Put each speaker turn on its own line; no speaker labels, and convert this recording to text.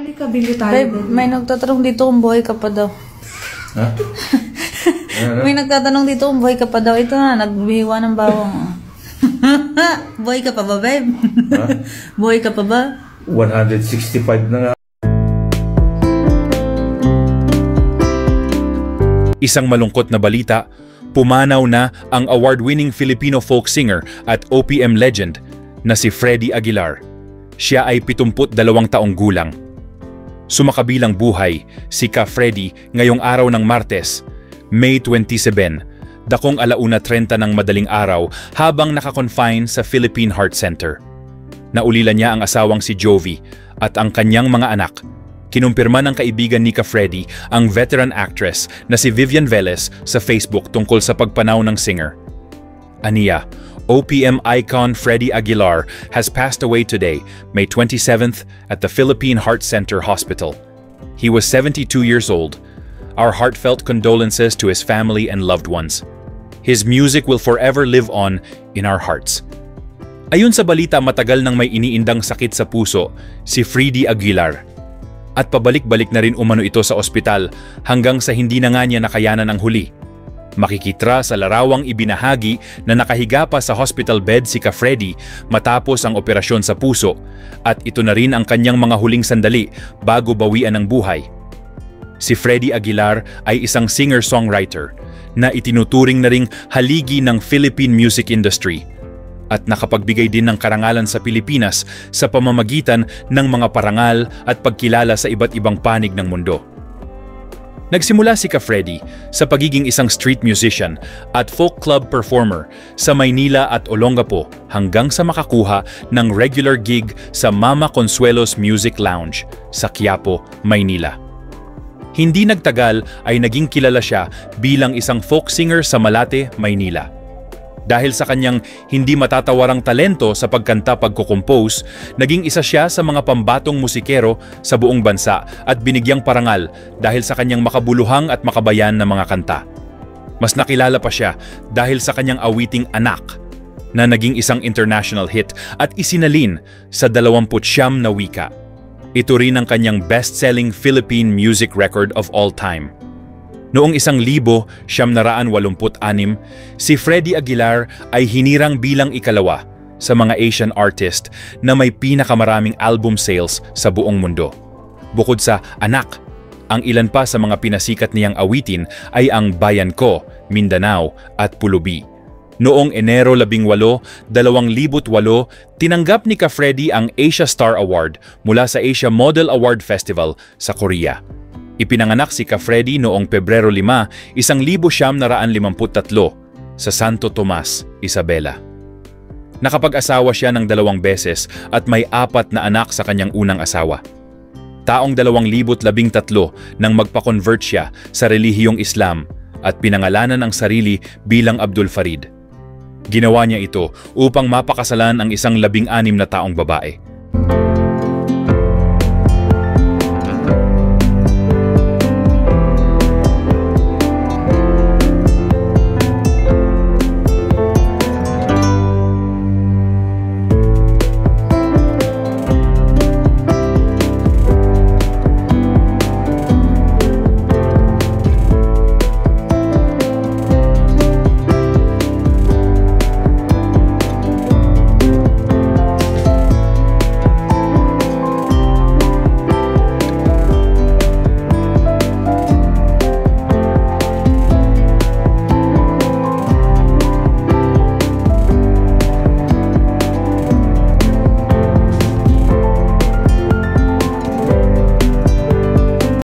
Halika, bili tayo.
Babe, may nagtatanong dito kung buhay ka pa daw.
Ha?
May nagtatanong dito kung buhay ka pa daw. Ito na, nagbihiwa ng bawang. Buhay ka pa ba, babe?
Ha?
Buhay ka pa ba?
165 na nga.
Isang malungkot na balita, pumanaw na ang award-winning Filipino folk singer at OPM legend na si Freddy Aguilar. Siya ay 72 taong gulang. Sumakabilang buhay si Ka Freddy ngayong araw ng Martes, May 27, dakong 1:30 ng madaling araw habang nakakonfine sa Philippine Heart Center. Naulila niya ang asawang si Jovi at ang kanyang mga anak. Kinumpirma ng kaibigan ni Ka Freddy ang veteran actress na si Vivian Velez sa Facebook tungkol sa pagpanaw ng singer. Aniya, OPM icon Freddy Aguilar has passed away today, May 27th, at the Philippine Heart Center Hospital. He was 72 years old. Our heartfelt condolences to his family and loved ones. His music will forever live on in our hearts. Ayon sa balita, matagal nang may iniindang sakit sa puso si Freddy Aguilar. At pabalik-balik na rin umano ito sa ospital hanggang sa hindi na nga niya nakayanan ang huli. Makikitra sa larawang ibinahagi na nakahiga pa sa hospital bed si Ka Freddy matapos ang operasyon sa puso at ito na rin ang kanyang mga huling sandali bago bawian ng buhay. Si Freddy Aguilar ay isang singer-songwriter na itinuturing na ring haligi ng Philippine music industry at nakapagbigay din ng karangalan sa Pilipinas sa pamamagitan ng mga parangal at pagkilala sa iba't ibang panig ng mundo. Nagsimula si Ka Freddy sa pagiging isang street musician at folk club performer sa Maynila at Olongapo hanggang sa makakuha ng regular gig sa Mama Consuelo's Music Lounge sa Quiapo, Maynila. Hindi nagtagal ay naging kilala siya bilang isang folk singer sa Malate, Maynila. Dahil sa kanyang hindi matatawarang talento sa pagkanta-pagkukompose, naging isa siya sa mga pambatong musikero sa buong bansa at binigyang parangal dahil sa kanyang makabuluhang at makabayan na mga kanta. Mas nakilala pa siya dahil sa kanyang awiting Anak, na naging isang international hit at isinalin sa 29 na wika. Ito rin ang kanyang best-selling Philippine music record of all time. Noong 1986, si Freddy Aguilar ay hinirang bilang ikalawa sa mga Asian artist na may pinakamaraming album sales sa buong mundo. Bukod sa Anak, ang ilan pa sa mga pinasikat niyang awitin ay ang Bayan Ko, Mindanao at Pulubi. Noong Enero 18, 2008, tinanggap ni Ka Freddy ang Asia Star Award mula sa Asia Model Award Festival sa Korea. Ipinanganak si Ka Freddy noong Pebrero 5, 1953 sa Santo Tomas, Isabela. Nakapag-asawa siya ng 2 beses at may 4 na anak sa kanyang unang asawa. Taong 2013 nang magpa-convert siya sa relihiyong Islam at pinangalanan ang sarili bilang Abdul Farid. Ginawa niya ito upang mapakasalan ang isang 16 na taong babae.